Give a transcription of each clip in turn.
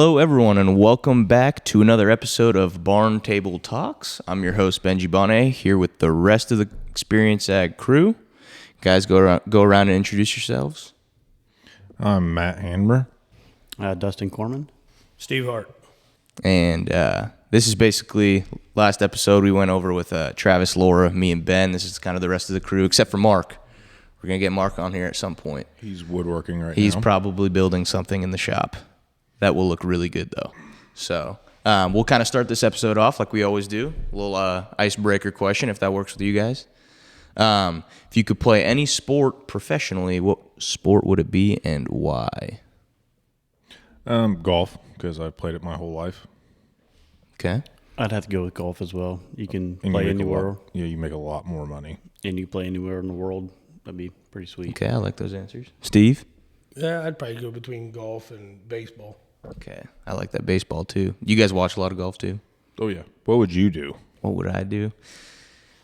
Hello, everyone, and welcome back to another episode of Barn Table Talks. I'm your host, Benji Bonnet, here with the rest of the Xperience Ag crew. Guys, go around and introduce yourselves. I'm Matt Hanmer. Dustin Corman. Steve Hart. And this is basically, last episode we went over with Travis, Laura, me, and Ben. This is kind of the rest of the crew, except for Mark. We're going to get Mark on here at some point. He's woodworking right now. He's probably building something in the shop. That will look really good, though. So we'll kind of start this episode off like we always do. A little icebreaker question, if that works with you guys. If you could play any sport professionally, what sport would it be and why? Golf, because I've played it my whole life. Okay. I'd have to go with golf as well. You can And play you make anywhere, you make a lot more money. and you play anywhere in the world. That'd be pretty sweet. Okay, I like those answers. Steve? Yeah, I'd probably go between golf and baseball. Okay, I like that baseball, too. You guys watch a lot of golf, too? Oh, yeah. What would you do? What would I do?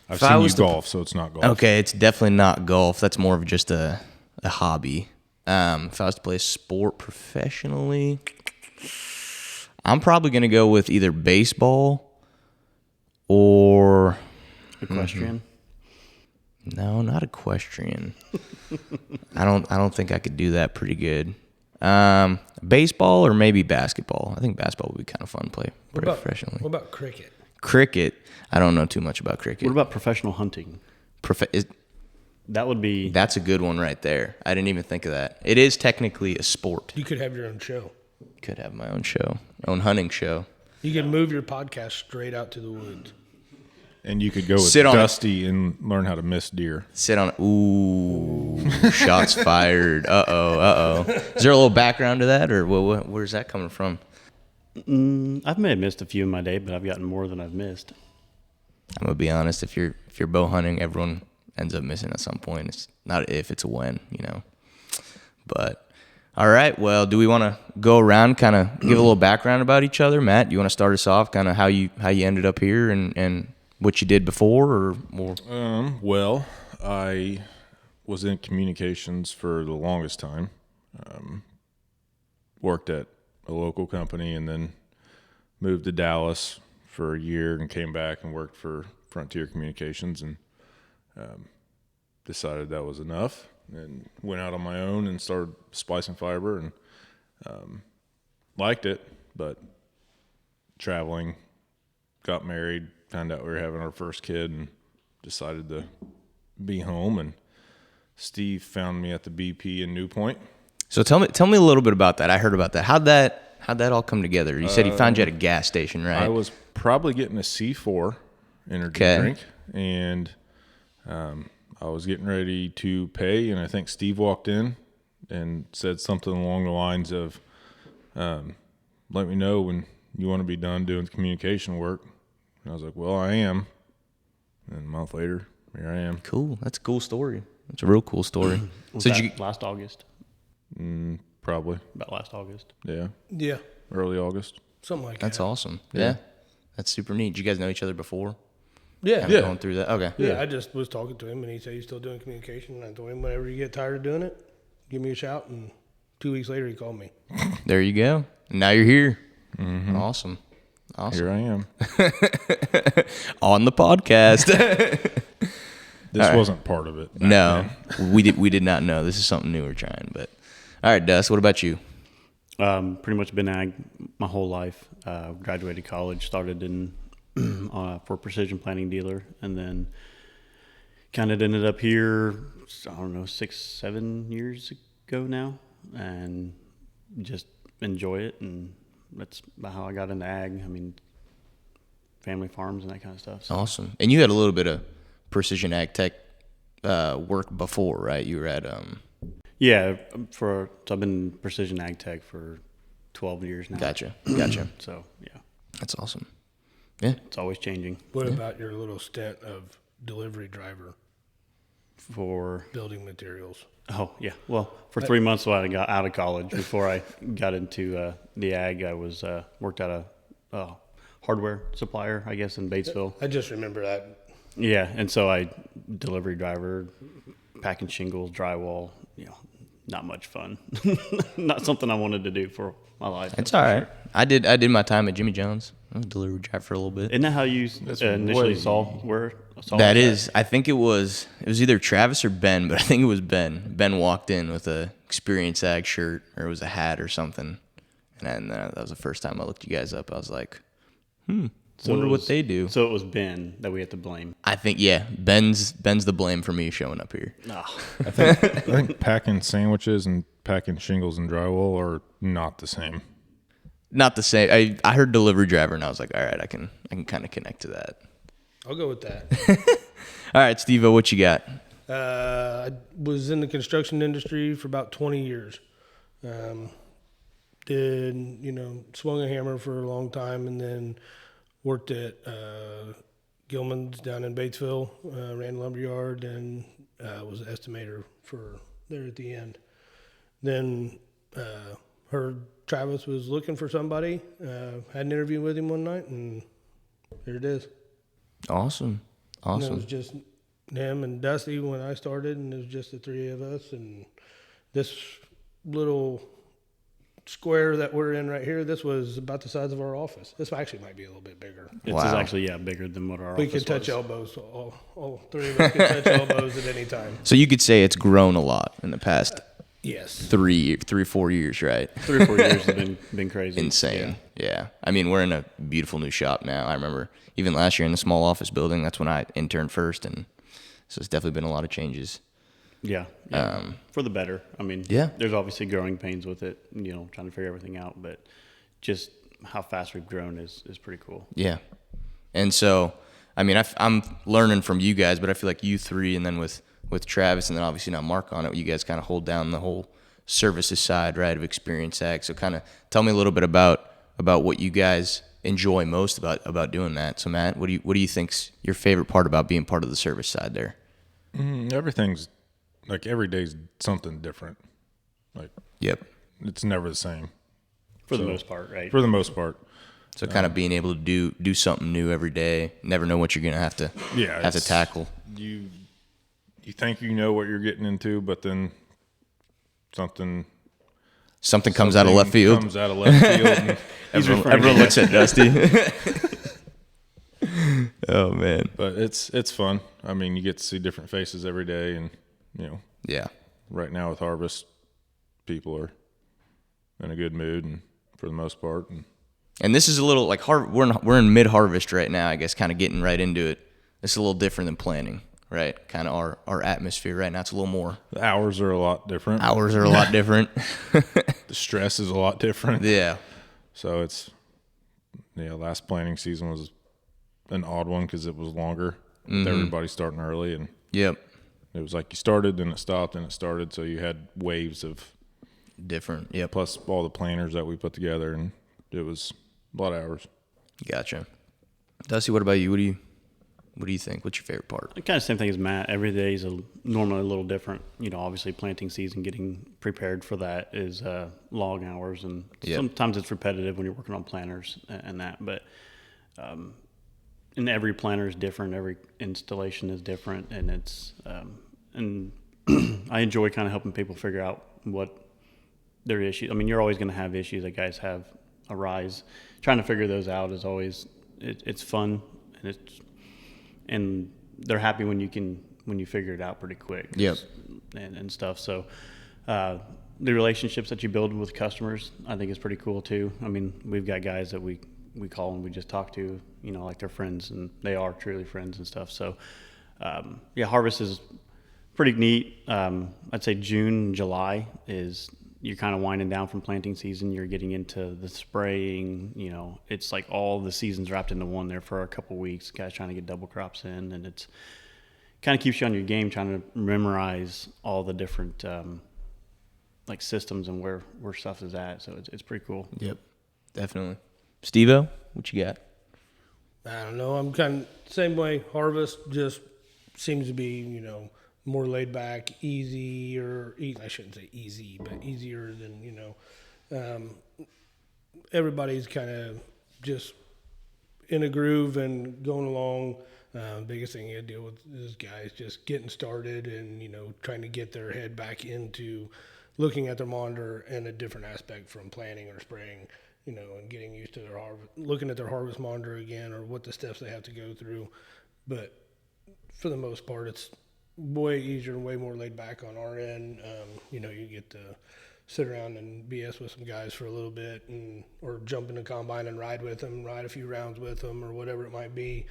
I've If I seen you was to- golf, so it's not golf. Okay, it's definitely not golf. That's more of just a hobby. If I was to play a sport professionally, I'm probably going to go with either baseball or... Equestrian. No, not equestrian. I don't think I could do that pretty good. Baseball or maybe basketball. I think basketball would be kind of fun to play professionally. What about cricket? Cricket. I don't know too much about cricket. What about professional hunting? That would be... That's a good one right there. I didn't even think of that. It is technically a sport. You could have your own show. Could have my own show, own hunting show. You could move your podcast straight out to the woods. And you could go with Sit on Dusty and learn how to miss deer. Sit on. Ooh, shots fired. Uh-oh. Is there a little background to that, or where's that coming from? I may have missed a few in my day, but I've gotten more than I've missed. I'm gonna be honest. If you're bow hunting, everyone ends up missing at some point. It's not if, it's a when, you know. But all right. Well, do we want to go around, kind of give a little background about each other? Matt, you want to start us off, kind of how you ended up here and what you did before, or more? Well, I was in communications for the longest time. Worked at a local company and then moved to Dallas for a year and came back and worked for Frontier Communications and decided that was enough and went out on my own and started splicing fiber and liked it, but traveling, got married, found out we were having our first kid and decided to be home. And Steve found me at the BP in New Point. So tell me a little bit about that. I heard about that. How'd that all come together? You said he found you at a gas station, right? I was probably getting a C4 energy drink, and I was getting ready to pay, and I think Steve walked in and said something along the lines of, let me know when you want to be done doing communication work. And I was like, well, I am. And a month later, here I am. Cool. That's a cool story. That's a real cool story. Was So that did you, last August? Probably. About last August. Yeah. Yeah, Early August. something like that's that. awesome. Yeah. That's super neat. Did you guys know each other before? Yeah. Kinda going through that? Okay. Yeah, I just was talking to him, and he said he's still doing communication. And I told him, whenever you get tired of doing it, give me a shout. And 2 weeks later, he called me. There you go. And now you're here. Awesome. Here I am. On the podcast. This wasn't part of it. No, we did not know. This is something new we're trying. But all right, Dust, what about you? Pretty much been ag my whole life. Graduated college, started in for a precision planting dealer, and then kind of ended up here, I don't know, 6-7 years ago now, and just enjoy it. And that's about how I got into ag. I mean, family farms and that kind of stuff. So. Awesome. And you had a little bit of precision ag tech work before, right? You were at Yeah, so I've been in precision ag tech for 12 years now. Gotcha. So yeah, That's awesome. Yeah. it's always changing. What about your little stint of delivery driver For building materials? Oh, yeah. Well, for 3 months while I got out of college, before I got into the ag, I was worked at a hardware supplier, I guess, in Batesville. I just remember that. Yeah, and so I delivery driver, packing shingles, drywall, not much fun. Not something I wanted to do for my life. It's all right. Sure. I did my time at Jimmy John's. I was a delivery driver for a little bit. Isn't that how you initially saw that is? I think it was either Travis or Ben, but I think it was Ben. Ben walked in with a Xperience Ag shirt, or it was a hat or something, and then, that was the first time I looked you guys up. I was like, wonder what they do. So it was Ben that we had to blame. I think, yeah, Ben's the blame for me showing up here. Oh. I think packing sandwiches and packing shingles and drywall are not the same. Not the same. I heard delivery driver, and I was like, all right, I can kind of connect to that. I'll go with that. All right, Steve-O, what you got? I was in the construction industry for about 20 years. Swung a hammer for a long time, and then worked at Gilman's down in Batesville, ran a lumber yard, and was an estimator for there at the end. Then heard Travis was looking for somebody, had an interview with him one night, and here it is. Awesome. And it was just him and Dusty when I started, and it was just the three of us. And this little square that we're in right here, this was about the size of our office. This actually might be a little bit bigger. It's actually, bigger than what our office was. We could touch elbows. All three of us could touch elbows at any time. So you could say it's grown a lot in the past yes, 3, 4 years, right? 3 or 4 years have been crazy. Insane. Yeah. I mean, we're in a beautiful new shop now. I remember even last year in the small office building, that's when I interned first, and so it's definitely been a lot of changes. Yeah. For the better. I mean, there's obviously growing pains with it, trying to figure everything out, but just how fast we've grown is pretty cool. Yeah. And so, I mean, I'm learning from you guys, but I feel like you three, and then with Travis, and then obviously now Mark on it, you guys kind of hold down the whole services side, right, of Xperience Ag. So kind of tell me a little bit about what you guys enjoy most about doing that. So Matt, what do you think's your favorite part about being part of the service side there? Everything's like every day's something different. Like, yep, it's never the same for the most part, right? For the most part. So kind of being able to do something new every day, never know what you're gonna have to tackle. You think you know what you're getting into, but then something comes out of left field. And everyone looks at Dusty. Oh man! But it's fun. I mean, you get to see different faces every day, and yeah. Right now with harvest, people are in a good mood, and for the most part. And this is a little like we're in mid-harvest right now. I guess kind of getting right into it. It's a little different than planning, right? Kind of our atmosphere right now. It's a little more. The hours are a lot different. The stress is a lot different. Yeah. So it's last planting season was an odd one because it was longer. With everybody starting early, and yep, it was like you started, then it stopped, and it started. So you had waves of different. Yeah. Plus all the planners that we put together, and it was a lot of hours. Gotcha. Dusty, what about you? What do you think? What's your favorite part? Kind of same thing as Matt. Every day is normally a little different. Obviously planting season, getting prepared for that is long hours, and sometimes it's repetitive when you're working on planters and that. But and every planter is different. Every installation is different, and it's and I enjoy kind of helping people figure out what their issues. I mean, you're always going to have issues that guys have arise. Trying to figure those out is always it's fun, and they're happy when you figure it out pretty quick. Yep. And stuff. So the relationships that you build with customers, I think, is pretty cool too. I mean, we've got guys that we call and we just talk to, like they're friends, and they are truly friends and stuff. So harvest is pretty neat. I'd say June, July is you're kind of winding down from planting season. You're getting into the spraying. It's like all the seasons wrapped into one there for a couple weeks. Guys trying to get double crops in, and it's kind of keeps you on your game, trying to memorize all the different like systems and where stuff is at. So it's pretty cool. Yep, definitely. Steve-O, what you got? I don't know. I'm kind of same way. Harvest just seems to be, more laid back, easier. I shouldn't say easy, but easier than, everybody's kind of just in a groove and going along. Biggest thing you deal with is guys just getting started and, trying to get their head back into looking at their monitor in a different aspect from planting or spraying, you know, and getting used to their looking at their harvest monitor again, or what the steps they have to go through. But for the most part, it's way easier and way more laid back on our end. You know, you get to sit around and BS with some guys for a little bit, or jump in the combine and ride with them, ride a few rounds with them, or whatever it might be.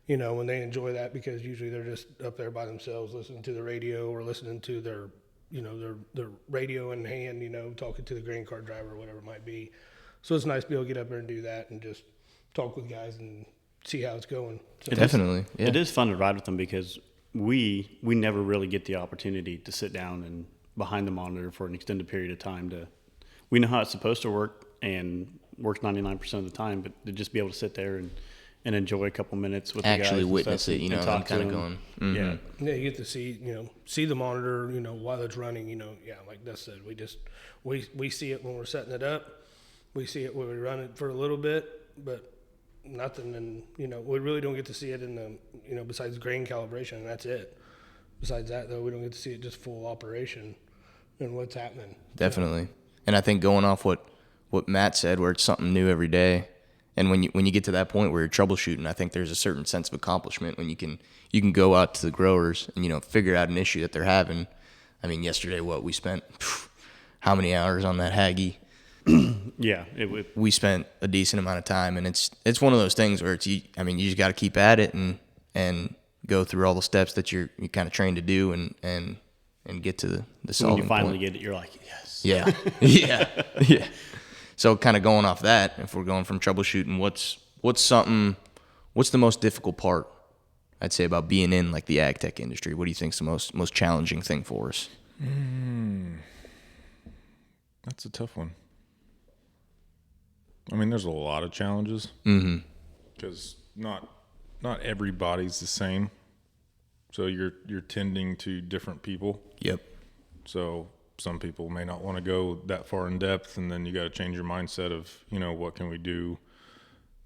You know, when they enjoy that, because usually they're just up there by themselves listening to the radio, or listening to their, you know, their radio in hand, you know, talking to the grain cart driver or whatever it might be. So it's nice to be able to get up there and do that and just talk with guys and see how it's going. So Definitely. Yeah. It is fun to ride with them, because we never really get the opportunity to sit down and behind the monitor for an extended period of time. We know how it's supposed to work, and works 99% of the time, but to just be able to sit there and enjoy a couple minutes with actually the guys witness it, you know, talk kind to of them. going. Yeah. Yeah, you get to see, you know, see the monitor, you know, while it's running, you know. Yeah, like Dust said, we see it when we're setting it up. We see it when we run it for a little bit, but nothing. And, you know, we really don't get to see it in the, you know, besides grain calibration, and that's it. Besides that, though, we don't get to see it just full operation and what's happening. Definitely. And I think going off what Matt said, where it's something new every day, and when you get to that point where you're troubleshooting, I think there's a certain sense of accomplishment when you can go out to the growers and, you know, figure out an issue that they're having. I mean, yesterday, we spent how many hours on that Haggy? Yeah, we spent a decent amount of time, and it's one of those things where you just got to keep at it and go through all the steps that you're kind of trained to do, and get to the solving when you finally point. get it, you're like, yes. Yeah, yeah. So kind of going off that, if we're going from troubleshooting, what's the most difficult part, I'd say, about being in like the ag tech industry? What do you think's the most challenging thing for us? That's a tough one. I mean, there's a lot of challenges because not everybody's the same. So you're tending to different people. Yep. So some people may not want to go that far in depth, and then you got to change your mindset of, you know, what can we do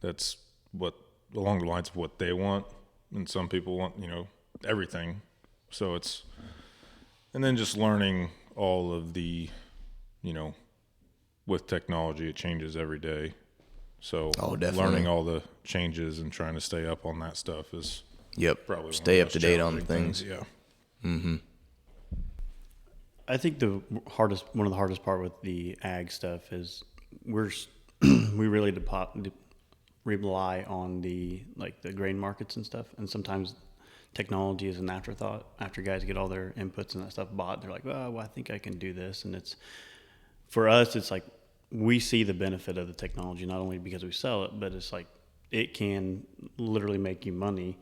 that's what along the lines of what they want, and some people want, you know, everything. So it's, and then just learning all of the, you know, with technology, it changes every day. So learning all the changes and trying to stay up on that stuff is probably stay up to date on things. Yeah. Mm-hmm. I think one of the hardest part with the ag stuff is we really rely on the grain markets and stuff, and sometimes technology is an afterthought after guys get all their inputs and that stuff bought. They're like, well, I think I can do this, and for us, it's like we see the benefit of the technology, not only because we sell it, but it's like it can literally make you money.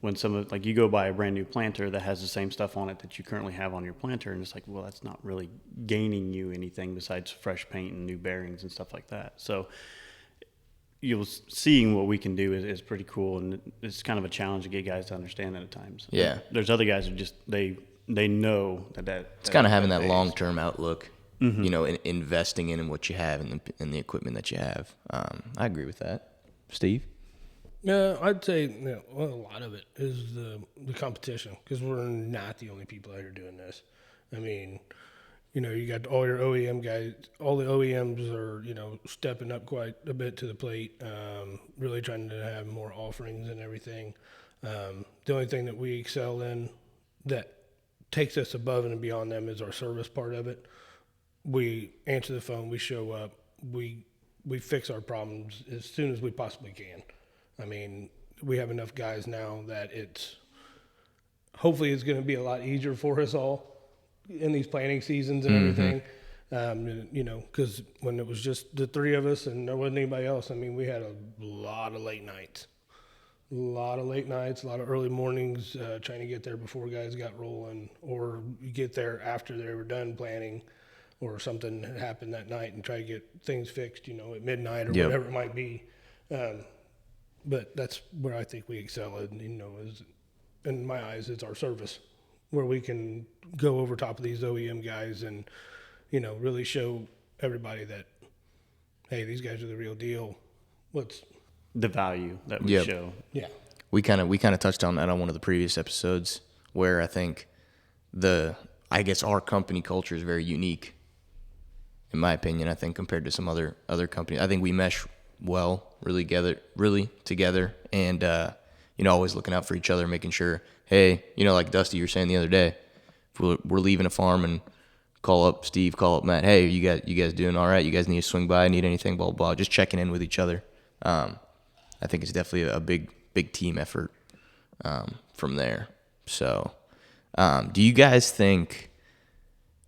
When you go buy a brand new planter that has the same stuff on it that you currently have on your planter, and it's like, well, that's not really gaining you anything besides fresh paint and new bearings and stuff like that. So seeing what we can do is pretty cool, and it's kind of a challenge to get guys to understand it at times. Yeah. There's other guys who just they know that it's kind of having that long-term outlook, you know, investing in what you have and the equipment that you have. I agree with that. Steve? Yeah, I'd say a lot of it is the competition, because we're not the only people out here doing this. I mean, you know, you got all your OEM guys. All the OEMs are, you know, stepping up quite a bit to the plate, really trying to have more offerings and everything. The only thing that we excel in that takes us above and beyond them is our service part of it. We answer the phone, we show up, we fix our problems as soon as we possibly can. I mean, we have enough guys now that hopefully it's going to be a lot easier for us all in these planting seasons and everything. You know, because when it was just the three of us and there wasn't anybody else, I mean, we had a lot of late nights. A lot of early mornings, trying to get there before guys got rolling, or get there after they were done planting, or something had happened that night and try to get things fixed, you know, at midnight or whatever it might be. But that's where I think we excel in, you know, is, in my eyes, it's our service, where we can go over top of these OEM guys and, you know, really show everybody that, hey, these guys are the real deal. What's the value that we show? Yeah. We kind of touched on that on one of the previous episodes, where I think I guess our company culture is very unique. in my opinion. I think compared to some other companies, I think we mesh well, really together, and always looking out for each other, making sure, hey, like Dusty, you were saying the other day, if we're leaving a farm and call up Steve, call up Matt, hey, you guys doing all right? You guys need to swing by, need anything, blah, blah, just checking in with each other. I think it's definitely a big team effort from there. So, do you guys think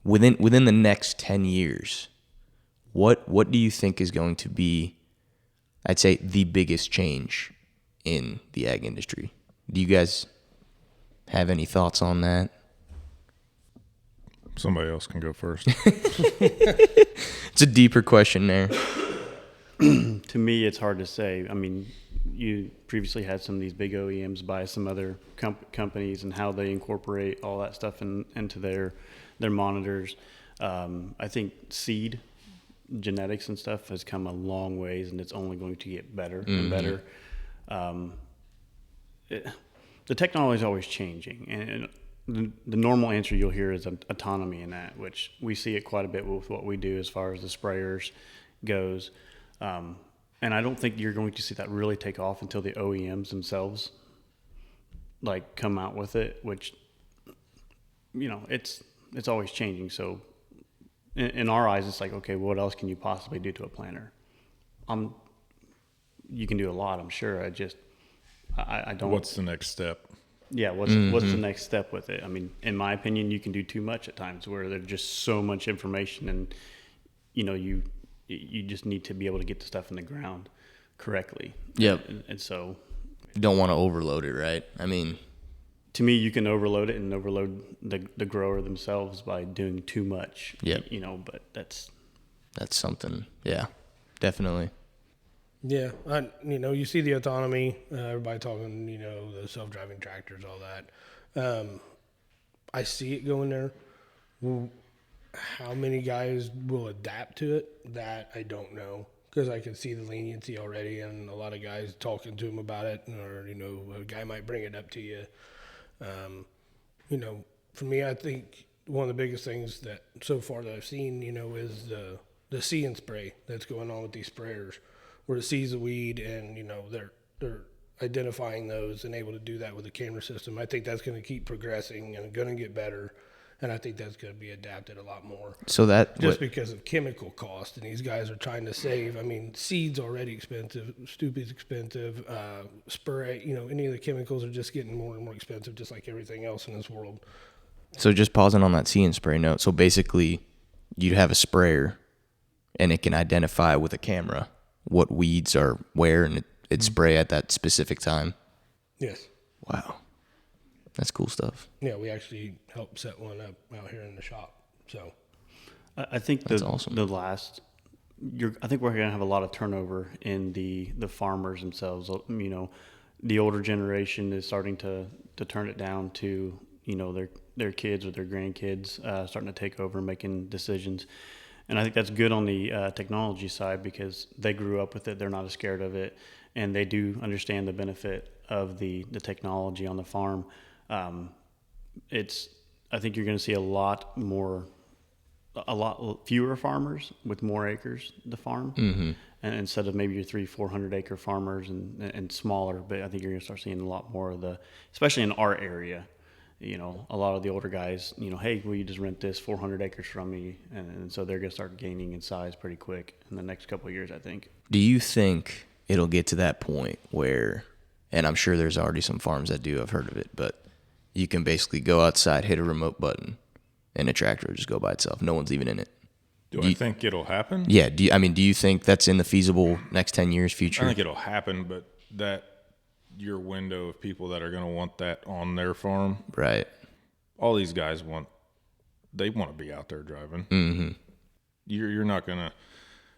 within the next 10 years, what do you think is going to be, I'd say, the biggest change in the ag industry? Do you guys have any thoughts on that? Somebody else can go first. It's a deeper question there. To me, it's hard to say. I mean, you previously had some of these big OEMs buy some other companies and how they incorporate all that stuff into their monitors. I think seed genetics and stuff has come a long ways, and it's only going to get better and better. The technology is always changing, and the normal answer you'll hear is autonomy in that, which we see it quite a bit with what we do as far as the sprayers goes. And I don't think you're going to see that really take off until the OEMs themselves like come out with it, which, it's always changing. So in our eyes, it's like, okay, what else can you possibly do to a planter? You can do a lot, I'm sure. I don't. What's the next step? Yeah, what's the next step with it? I mean, in my opinion, you can do too much at times where there's just so much information, and you just need to be able to get the stuff in the ground correctly. Yep. And so, You don't want to overload it, right? I mean, to me, you can overload it and overload the grower themselves by doing too much. Yep. But that's something. Yeah, definitely. Yeah, you see the autonomy, everybody talking, the self-driving tractors, all that. I see it going there. How many guys will adapt to it? That I don't know, because I can see the leniency already, and a lot of guys talking to them about it, or a guy might bring it up to you. For me, I think one of the biggest things that so far that I've seen, is the see and spray that's going on with these sprayers, where it sees a weed and they're identifying those and able to do that with a camera system. I think that's going to keep progressing and going to get better, and I think that's going to be adapted a lot more. So because of chemical cost, and these guys are trying to save. I mean, seed's already expensive, stupid's expensive. Spray, any of the chemicals are just getting more and more expensive, just like everything else in this world. So just pausing on that see and spray note. So basically, you'd have a sprayer, and it can identify with a camera what weeds are where, and it spray at that specific time. Yes. Wow. That's cool stuff. Yeah, we actually helped set one up out here in the shop. So I think that's awesome. I think we're going to have a lot of turnover in the farmers themselves. The older generation is starting to turn it down to, their kids or their grandkids starting to take over, making decisions. And I think that's good on the technology side, because they grew up with it. They're not as scared of it, and they do understand the benefit of the technology on the farm. I think you're going to see a lot fewer farmers with more acres to farm, and instead of maybe your 300-400 acre farmers and smaller. But I think you're going to start seeing a lot more of especially in our area. A lot of the older guys, hey, will you just rent this 400 acres from me? And so they're going to start gaining in size pretty quick in the next couple of years, I think. Do you think it'll get to that point where, and I'm sure there's already some farms that do, I've heard of it, but you can basically go outside, hit a remote button, and a tractor will just go by itself. No one's even in it. Do I think it'll happen? Yeah. Do you think that's in the feasible next 10 years future? I think it'll happen, but that your window of people that are going to want that on their farm. Right. All these guys want to be out there driving. Mm-hmm. You're not going to,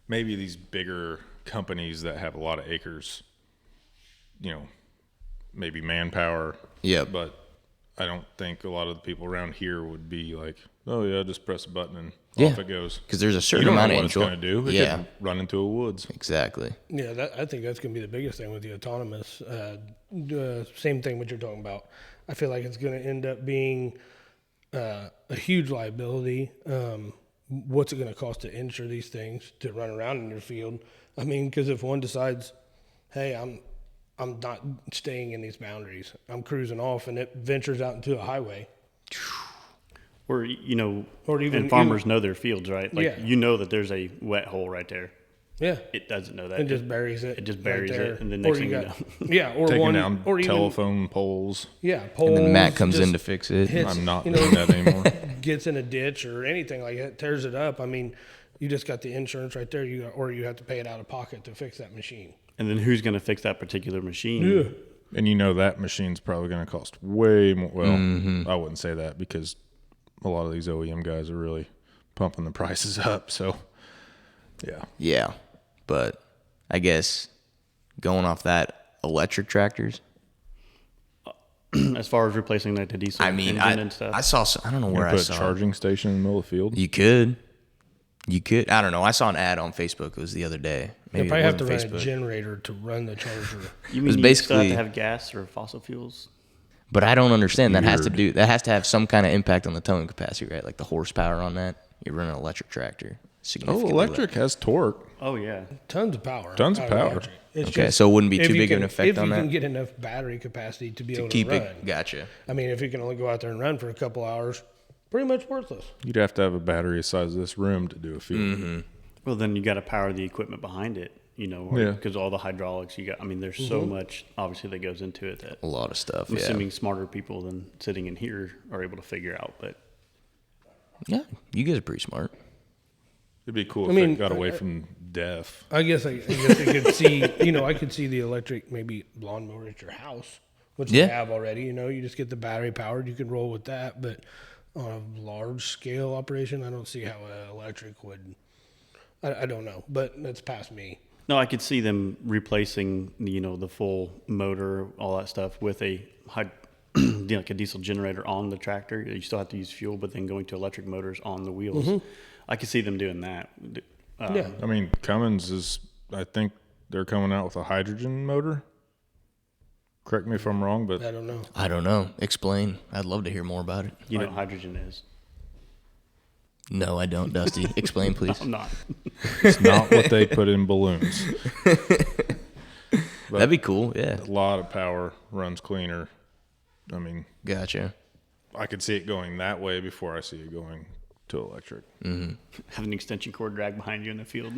maybe these bigger companies that have a lot of acres, maybe manpower. Yeah. But I don't think a lot of the people around here would be like, oh yeah, just press a button and off it goes. Because there's a certain you don't amount know of what it's going to do. It could run into a woods. Exactly. Yeah, I think that's going to be the biggest thing with the autonomous. Same thing what you're talking about. I feel like it's going to end up being a huge liability, what's it going to cost to insure these things to run around in your field? I mean, because if one decides, hey, I'm not staying in these boundaries, I'm cruising off, and it ventures out into a highway. Or, you know, Or even- and farmers know their fields, right? Like, Yeah. you know that there's a wet hole right there. Yeah. It doesn't know that. And just buries it. It just right buries there. it, and then next Or thing you got- know. Yeah, or Taking one, down or even, telephone poles. yeah, And poles. then Matt comes just in to fix it. hits, I'm not you know, doing that anymore. gets in a ditch or anything like that, tears it up. I mean, you just got the insurance right there. Or you have to pay it out of pocket to fix that machine. And then who's going to fix that particular machine? Yeah. And you know that machine's probably going to cost way more. Well, Mm-hmm. I wouldn't say that because a lot of these OEM guys are really pumping the prices up. So, yeah. Yeah, but I guess going off that, electric tractors. As far as replacing like the diesel I mean, engine and stuff. I saw. I don't know You where I put a saw. charging station in the middle of the field. You could. I don't know. I saw an ad on Facebook. It was the other day. You Maybe probably it have to wasn't run a Facebook. generator to run the charger. You was mean you still have basically- to have gas or fossil fuels? But I don't understand. That has Weird. to have some kind of impact on the towing capacity, right? Like the horsepower on that. You run an electric tractor. Oh, Significantly electric has torque. Oh, yeah. Tons of power. Tons of out of power. electric. It's Okay, just so it wouldn't be if too you big of an can- effect on If you that? can get enough battery capacity to be able Keep to run. it. Gotcha. I mean, if you can only go out there and run for a couple hours, pretty much worthless. You'd have to have a battery the size of this room to do a field. Mm-hmm. Well, then you got to power the equipment behind it, you know, Yeah. because all the hydraulics you got. I mean, there's so much obviously that goes into it that A lot of stuff. I'm Yeah. assuming smarter people than sitting in here are able to figure out. But Yeah. You guys are pretty smart. It'd be cool I if mean, it got away from death. I guess I could see, I could see the electric maybe lawnmower at your house, which Yeah. you have already. You just get the battery powered. You can roll with that. But on a large scale operation, I don't see how electric would. I don't know, but that's past me. no, I could see them replacing, the full motor, all that stuff with a like a diesel generator on the tractor. You still have to use fuel, but then going to electric motors on the wheels. I could see them doing that. Yeah. I mean, Cummins I think they're coming out with a hydrogen motor. Correct me if I'm wrong, but I don't know. I don't know. Explain. I'd love to hear more about it. You know what hydrogen is. No, I don't, Dusty. Explain, please. I'm not. it's not what they put in balloons. That'd be cool. Yeah. A lot of power, runs cleaner. I mean, Gotcha. I could see it going that way before I see it going to electric. Have an extension cord drag behind you in the field.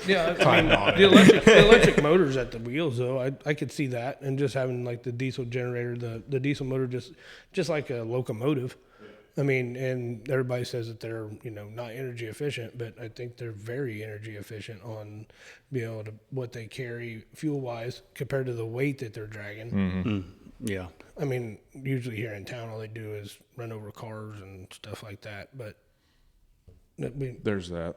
Yeah, I mean, the electric motors at the wheels, though, I could see that, and just having like the diesel generator, the diesel motor, just like a locomotive. I mean, and everybody says that they're not energy efficient, but I think they're very energy efficient on being able to what they carry fuel wise compared to the weight that they're dragging. Yeah. I mean, usually here in town, all they do is run over cars and stuff like that, but. I mean, There's that.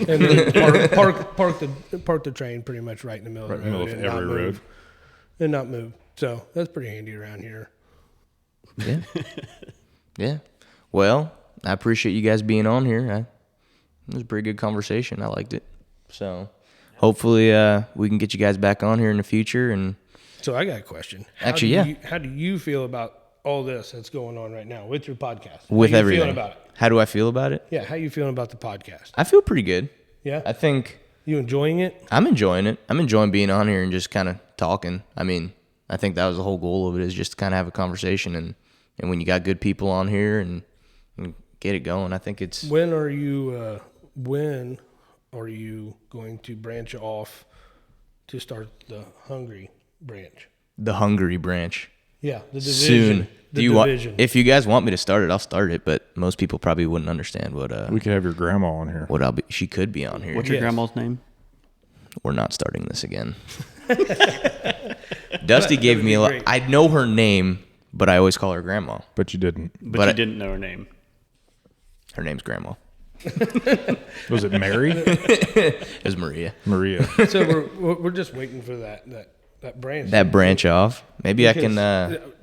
and then park the train pretty much right in the middle Right of in the the road middle of every road. and not move. So that's pretty handy around here. Yeah. Yeah. Well, I appreciate you guys being on here. It was a pretty good conversation. I liked it. So hopefully we can get you guys back on here in the future. And So I got a question. Actually, How do you feel about all this that's going on right now with your podcast? with how you everything. feeling about it? How do I feel about it? Yeah, how you feeling about the podcast? I feel pretty good. Yeah, I think you enjoying it? I'm enjoying it. I'm enjoying being on here and just kind of talking. I mean, I think that was the whole goal of it, is just to kind of have a conversation. And when you got good people on here and get it going, I think it's... When are you going to branch off to start the Hungary branch? the Hungary branch. Yeah, the division. Soon. The Do you division. want? If you guys want me to start it, I'll start it. But most people probably wouldn't understand what We could have your grandma on here. what I'll be. She could be on here. What's your Yes. grandma's name? We're not starting this again. Dusty gave would me be a lot. great. I know her name, but I always call her Grandma. But you didn't. But But you I- didn't know her name. Her name's Grandma. Was it Mary? It was Maria. Maria. So we're just waiting for that branch. That branch off. Maybe I can.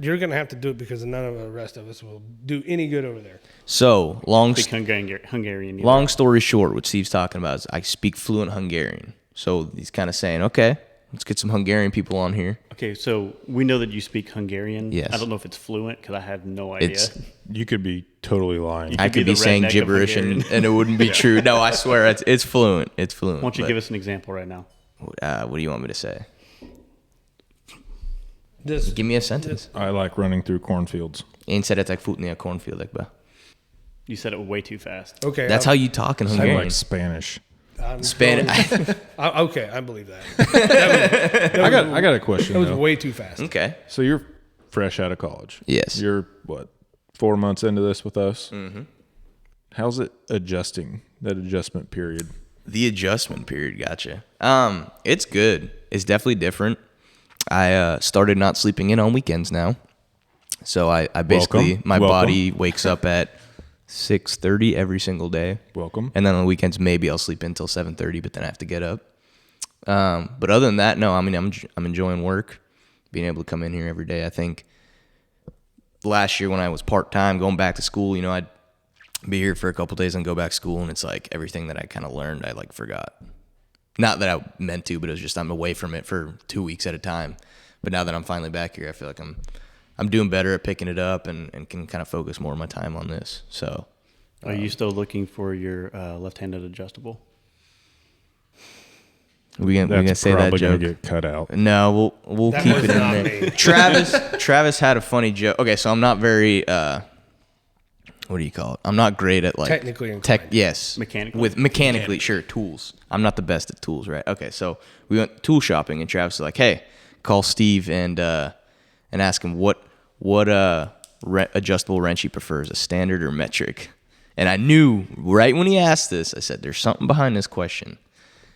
You're gonna have to do it because none of the rest of us will do any good over there. So Speak Hungarian. long story short, what Steve's talking about is I speak fluent Hungarian. So he's kind of saying, okay, Let's get some Hungarian people on here. Okay, so we know that you speak Hungarian. Yes. I don't know if it's fluent because I have no idea. You could be totally lying. I could be the saying redneck of gibberish and it wouldn't be true. No, I swear it's fluent. It's fluent. Why don't you but, give us an example right now? what do you want me to say? This Give me a sentence. I like running through cornfields. Én szeretek futni a cornfieldekbe. You said it way too fast. okay. That's how you talk in I Hungarian. like Spanish. Spanish. Okay, I believe that. I got a question. That was though. way too fast. Okay. So you're fresh out of college. Yes. You're what, 4 months into this with us? Mm-hmm. How's it adjusting, that adjustment period? The adjustment period, gotcha. It's good. It's definitely different. I started not sleeping in on weekends now. So I basically, Welcome. my Welcome. body wakes up at 6:30 every single day. Welcome. And then on the weekends, maybe I'll sleep until 7:30, but then I have to get up. But other than that, no, I mean, I'm enjoying work, being able to come in here every day. I think last year when I was part-time, going back to school, you know, I'd be here for a couple days and go back to school, and it's like everything that I kind of learned, I like forgot. Not that I meant to, but it was just I'm away from it for 2 weeks at a time. But now that I'm finally back here, I feel like I'm doing better at picking it up and can kind of focus more of my time on this. So, Are you still looking for your left-handed adjustable? we gonna That's say that probably going joke? to get cut out. No, we'll That keep was it in not there. me. Travis had a funny joke. Okay, so I'm not very what do you call it? I'm not great at like Technically inclined. yes. Mechanically. Sure, tools. I'm not the best at tools, right? Okay, so we went tool shopping and Travis was like, "Hey, call Steve and ask him what adjustable wrench he prefers, a standard or metric." And I knew right when he asked this, I said, "There's something behind this question."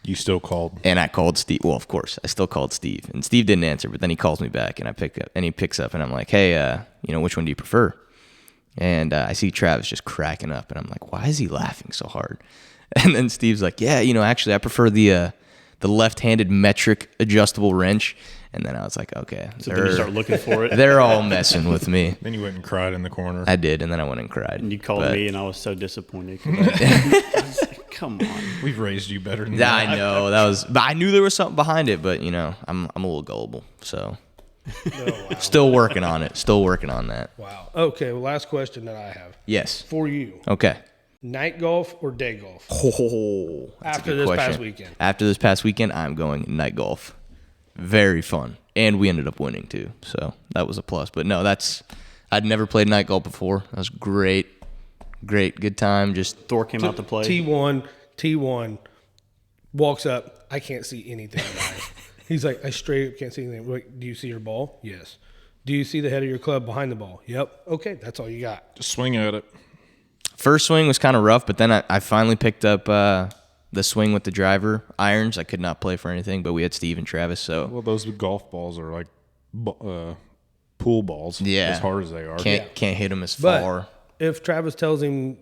You still called. And I called Steve. Well, of course, I still called Steve, and Steve didn't answer. But then he calls me back, and I pick up, and he picks up, and I'm like, "Hey, which one do you prefer?" And I see Travis just cracking up, and I'm like, "Why is he laughing so hard?" And then Steve's like, "Yeah, actually, I prefer the left-handed metric adjustable wrench." And then I was like, "Okay." So then you start looking for it. They're all messing with me. Then you went and cried in the corner. I did, and then I went and cried. And you called But- me, and I was so disappointed. 'Cause I was like, come on. We've raised you better than Yeah, that. I know but I knew there was something behind it. But I'm a little gullible, so Oh, wow. still working on it. Still working on that. Wow. Okay, well, last question that I have Yes. for you. Okay. Night golf or day golf? Oh, that's a After good this question. past weekend. After this past weekend, I'm going night golf. Very fun, and we ended up winning too, so that was a plus. But no, I'd never played night golf before. That was great, good time. Just Thor came out to play. T1 walks up. I can't see anything about it. He's like, I straight up can't see anything. We're like, do you see your ball? Yes. Do you see the head of your club behind the ball? Yep. Okay, that's all you got. Just swing at it. first swing was kind of rough, but then I finally picked up the swing with the driver irons. I could not play for anything, but we had Steve and Travis, so Well, those golf balls are like pool balls. Yeah. As hard as they are. can't hit them as But far. if Travis tells him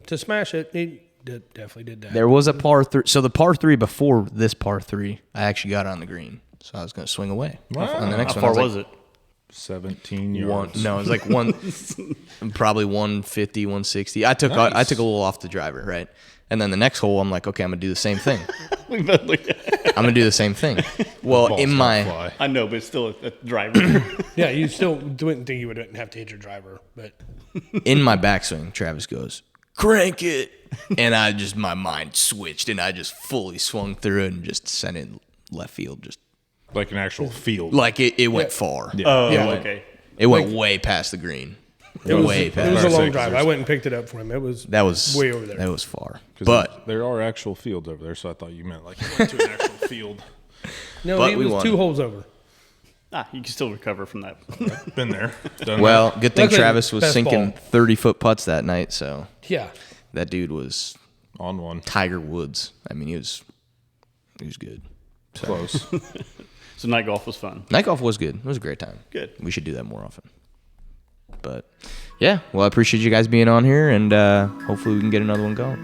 to smash it, he definitely did that. There was a par three. So the par three before this par three, I actually got on the green. So I was going to swing away. Wow. On the next How one, far I was it? 17 one, yards. no, it was like probably 150, 160. I took Nice. a little off the driver, right? And then the next hole, I'm like, okay, I'm gonna do the same thing. We both looked at it. I'm gonna do the same thing. Well, Balls in don't my fly. I know, but it's still a driver. Yeah, you still wouldn't think you would have to hit your driver, but in my backswing, Travis goes, crank it, and my mind switched, and I just fully swung through it and just sent it left field, just Like an actual field. like it went far. Oh, Yeah. okay. It went way past the green. it was way it past. was a long Six, drive. there's- I went and picked it up for him. It was That was way over there. That was far, 'Cause but there are actual fields over there, so I thought you meant like you went to an actual field. No, But he we was won. 2 holes over. You can still recover from that. Been there. Done well, good thing Luckily, Travis was best sinking ball. 30-foot putts that night, so Yeah. that dude was that. On one. Tiger Woods. I mean, he was good. Close. So night golf was fun. Night golf was good. It was a great time. Good. We should do that more often. But yeah, well, I appreciate you guys being on here, and hopefully we can get another one going.